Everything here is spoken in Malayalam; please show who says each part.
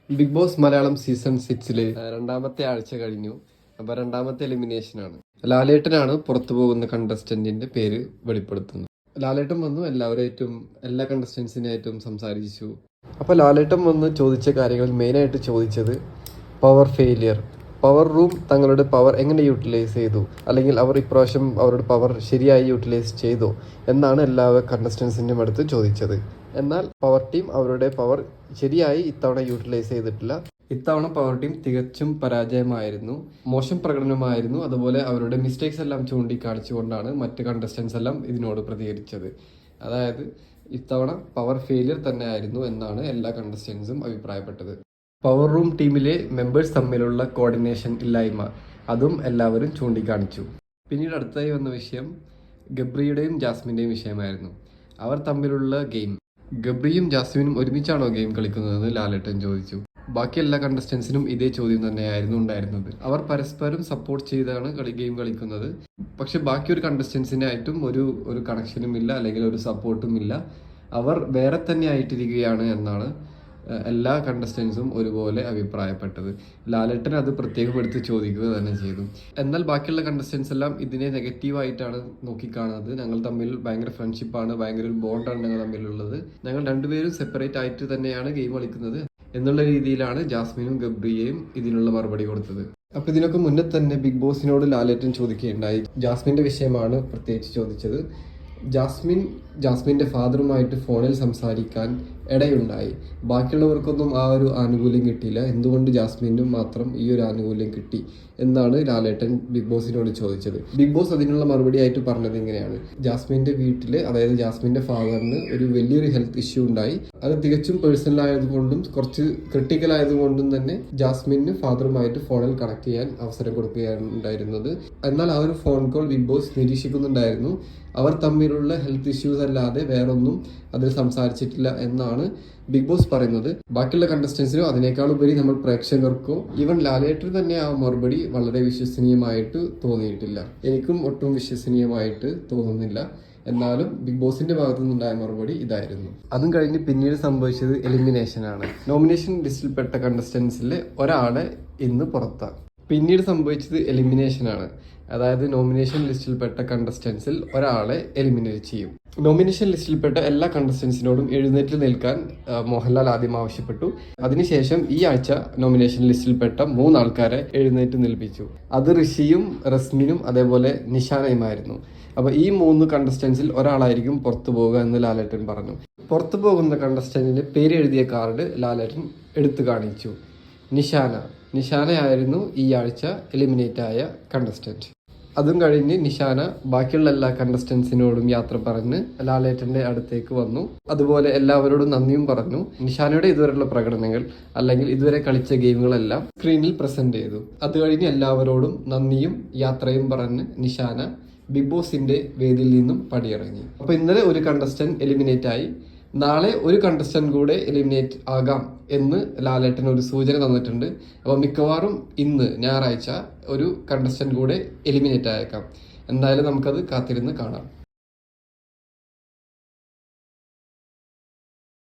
Speaker 1: ബിഗ് ബോസ് മലയാളം സീസൺ 6 രണ്ടാമത്തെ ആഴ്ച കഴിഞ്ഞു. അപ്പൊ രണ്ടാമത്തെ എലിമിനേഷനാണ്. ലാലേട്ടനാണ് പുറത്തു പോകുന്ന കണ്ടസ്റ്റന്റിന്റെ പേര് വെളിപ്പെടുത്തുന്നത്. ലാലേട്ടൻ വന്നു എല്ലാവരായിട്ടും എല്ലാ കണ്ടസ്റ്റൻസിനായിട്ടും സംസാരിച്ചു. അപ്പൊ ലാലേട്ടൻ വന്ന് ചോദിച്ച കാര്യങ്ങൾ മെയിനായിട്ട് ചോദിച്ചത് പവർ ഫെയിലിയർ, പവർ റൂം തങ്ങളുടെ പവർ എങ്ങനെ യൂട്ടിലൈസ് ചെയ്തു, അല്ലെങ്കിൽ അവർ ഇപ്രാവശ്യം അവരുടെ പവർ ശരിയായി യൂട്ടിലൈസ് ചെയ്തോ എന്നാണ് എല്ലാ കണ്ടസ്റ്റൻസിൻ്റെയും അടുത്ത് ചോദിച്ചത്. എന്നാൽ പവർ ടീം അവരുടെ പവർ ശരിയായി ഇത്തവണ യൂട്ടിലൈസ് ചെയ്തിട്ടില്ല. ഇത്തവണ പവർ ടീം തികച്ചും പരാജയമായിരുന്നു, മോശം പ്രകടനമായിരുന്നു. അതുപോലെ അവരുടെ മിസ്റ്റേക്സ് എല്ലാം ചൂണ്ടിക്കാണിച്ചുകൊണ്ടാണ് മറ്റ് കണ്ടസ്റ്റൻസ് എല്ലാം ഇതിനോട് പ്രതികരിച്ചത്. അതായത് ഇത്തവണ പവർ ഫെയിലിയർ തന്നെ ആയിരുന്നു എന്നാണ് എല്ലാ കണ്ടസ്റ്റൻസും അഭിപ്രായപ്പെട്ടത്. പവർ റൂം ടീമിലെ മെമ്പേഴ്സ് തമ്മിലുള്ള കോർഡിനേഷൻ ഇല്ലായ്മ, അതും എല്ലാവരും ചൂണ്ടിക്കാണിച്ചു. പിന്നീട് അടുത്തായി വന്ന വിഷയം ഗബ്രിയുടെയും ജാസ്മിൻ്റെയും വിഷയമായിരുന്നു. അവർ തമ്മിലുള്ള ഗെയിം. ഗബ്രിയും ജാസ്മിനും ഒരുമിച്ചാണോ ഗെയിം കളിക്കുന്നതെന്ന് ലാലേട്ടൻ ചോദിച്ചു. ബാക്കി എല്ലാ കണ്ടസ്റ്റൻസിനും ഇതേ ചോദ്യം തന്നെയായിരുന്നു ഉണ്ടായിരുന്നത്. അവർ പരസ്പരം സപ്പോർട്ട് ചെയ്താണ് ഗെയിം കളിക്കുന്നത്. പക്ഷെ ബാക്കി ഒരു കണ്ടസ്റ്റൻസിനായിട്ടും ഒരു കണക്ഷനും ഇല്ല, അല്ലെങ്കിൽ ഒരു സപ്പോർട്ടും ഇല്ല. അവർ വേറെ തന്നെ ആയിട്ടിരിക്കുകയാണ് എന്നാണ് എല്ലാ കണ്ടസ്റ്റൻസും ഒരുപോലെ അഭിപ്രായപ്പെട്ടത്. ലാലേട്ടൻ അത് പ്രത്യേകം എടുത്ത് ചോദിക്കുക തന്നെ ചെയ്തു. എന്നാൽ ബാക്കിയുള്ള കണ്ടസ്റ്റൻസ് എല്ലാം ഇതിനെ നെഗറ്റീവായിട്ടാണ് നോക്കിക്കാണുന്നത്. ഞങ്ങൾ തമ്മിൽ ഭയങ്കര ഫ്രണ്ട്ഷിപ്പാണ്, ഭയങ്കര ഒരു ബോണ്ടാണ് ഞങ്ങൾ തമ്മിലുള്ളത്, ഞങ്ങൾ രണ്ടുപേരും സെപ്പറേറ്റ് ആയിട്ട് തന്നെയാണ് ഗെയിം കളിക്കുന്നത് എന്നുള്ള രീതിയിലാണ് ജാസ്മിനും ഗബ്രിയെയും ഇതിനുള്ള മറുപടി കൊടുത്തത്. അപ്പൊ ഇതിനൊക്കെ മുന്നേ തന്നെ ബിഗ് ബോസിനോട് ലാലേട്ടൻ ചോദിക്കുകയുണ്ടായി. ജാസ്മിന്റെ വിഷയമാണ് പ്രത്യേകിച്ച് ചോദിച്ചത്. ജാസ്മിൻ്റെ ഫാദറുമായിട്ട് ഫോണിൽ സംസാരിക്കാൻ ഇടയുണ്ടായി. ബാക്കിയുള്ളവർക്കൊന്നും ആ ഒരു ആനുകൂല്യം കിട്ടിയില്ല. എന്തുകൊണ്ട് ജാസ്മിനും മാത്രം ഈ ഒരു ആനുകൂല്യം കിട്ടി എന്നാണ് ലാലേട്ടൻ ബിഗ് ബോസിനോട് ചോദിച്ചത്. ബിഗ് ബോസ് അതിനുള്ള മറുപടി ആയിട്ട് പറഞ്ഞത് ഇങ്ങനെയാണ്: ജാസ്മിൻ്റെ വീട്ടിൽ, അതായത് ജാസ്മിൻ്റെ ഫാദറിന് ഒരു വലിയൊരു ഹെൽത്ത് ഇഷ്യൂ ഉണ്ടായി. അത് തികച്ചും പേഴ്സണൽ ആയതുകൊണ്ടും കുറച്ച് ക്രിട്ടിക്കൽ ആയതുകൊണ്ടും തന്നെ ജാസ്മിന് ഫാദറുമായിട്ട് ഫോണിൽ കണക്ട് ചെയ്യാൻ അവസരം കൊടുക്കുകയാണ് ഉണ്ടായിരുന്നത്. എന്നാൽ ആ ഒരു ഫോൺ കോൾ ബിഗ് ബോസ് നിരീക്ഷിക്കുന്നുണ്ടായിരുന്നു. അവർ തമ്മിലുള്ള ഹെൽത്ത് ഇഷ്യൂസ് അല്ലാതെ വേറൊന്നും അതിൽ സംസാരിച്ചിട്ടില്ല എന്നാണ് ബിഗ് ബോസ് പറയുന്നത്. ബാക്കിയുള്ള കണ്ടസ്റ്റൻസിനോ അതിനേക്കാളുപരി നമ്മൾ പ്രേക്ഷകർക്കോ ഈവൻ ലാലേട്ടൻ തന്നെ ആ മറുപടി വളരെ വിശ്വസനീയമായിട്ട് തോന്നിയിട്ടില്ല. എനിക്കും ഒട്ടും വിശ്വസനീയമായിട്ട് തോന്നുന്നില്ല. എന്നാലും ബിഗ് ബോസിന്റെ ഭാഗത്തു നിന്നുണ്ടായ മറുപടി ഇതായിരുന്നു. അതും കഴിഞ്ഞ് പിന്നീട് സംഭവിച്ചത് എലിമിനേഷനാണ്. നോമിനേഷൻ ലിസ്റ്റിൽപ്പെട്ട കണ്ടസ്റ്റൻസിലെ ഒരാളെ ഇന്ന് പുറത്താണ്. പിന്നീട് സംഭവിച്ചത് എലിമിനേഷനാണ്. അതായത് നോമിനേഷൻ ലിസ്റ്റിൽപ്പെട്ട കണ്ടസ്റ്റൻസിൽ ഒരാളെ എലിമിനേറ്റ് ചെയ്യും. നോമിനേഷൻ ലിസ്റ്റിൽപ്പെട്ട എല്ലാ കണ്ടസ്റ്റൻസിനോടും എഴുന്നേറ്റ് നിൽക്കാൻ മോഹൻലാൽ ആദ്യം ആവശ്യപ്പെട്ടു. അതിനുശേഷം ഈ ആഴ്ച നോമിനേഷൻ ലിസ്റ്റിൽപ്പെട്ട 3 ആൾക്കാരെ എഴുന്നേറ്റ് നിൽപ്പിച്ചു. അത് ഋഷിയും റസ്മിനും അതേപോലെ നിഷാനയുമായിരുന്നു. അപ്പോൾ ഈ 3 കണ്ടസ്റ്റൻസിൽ ഒരാളായിരിക്കും പുറത്തു പോകുക എന്ന് ലാലേട്ടൻ പറഞ്ഞു. പുറത്തു പോകുന്ന കണ്ടസ്റ്റന്റിന്റെ പേര് എഴുതിയ കാർഡ് ലാലേട്ടൻ എടുത്തു കാണിച്ചു. നിഷാനയായിരുന്നു ഈ ആഴ്ച എലിമിനേറ്റ് ആയ കണ്ടസ്റ്റന്റ്. അതും കഴിഞ്ഞ് നിഷാന ബാക്കിയുള്ള എല്ലാ കണ്ടസ്റ്റൻസിനോടും യാത്ര പറഞ്ഞ് ലാലേട്ടന്റെ അടുത്തേക്ക് വന്നു. അതുപോലെ എല്ലാവരോടും നന്ദിയും പറഞ്ഞു. നിഷാനയുടെ ഇതുവരെയുള്ള പ്രകടനങ്ങൾ, അല്ലെങ്കിൽ ഇതുവരെ കളിച്ച ഗെയിമുകളെല്ലാം സ്ക്രീനിൽ പ്രസന്റ് ചെയ്തു. അത് കഴിഞ്ഞ് എല്ലാവരോടും നന്ദിയും യാത്രയും പറഞ്ഞ് നിഷാന ബിഗ് ബോസിന്റെ വേദിയിൽ നിന്നും പടിയിറങ്ങി. അപ്പൊ ഇന്നലെ ഒരു കണ്ടസ്റ്റന്റ് എലിമിനേറ്റ് ആയി. നാളെ ഒരു കണ്ടസ്റ്റന്റ് കൂടെ എലിമിനേറ്റ് ആകാം എന്ന് ലാലേട്ടൻ ഒരു സൂചന തന്നിട്ടുണ്ട്. അപ്പോൾ മിക്കവാറും ഇന്ന് ഞായറാഴ്ച ഒരു കണ്ടസ്റ്റന്റ് കൂടെ എലിമിനേറ്റ് ആയേക്കാം. എന്തായാലും നമുക്കത് കാത്തിരുന്ന് കാണാം.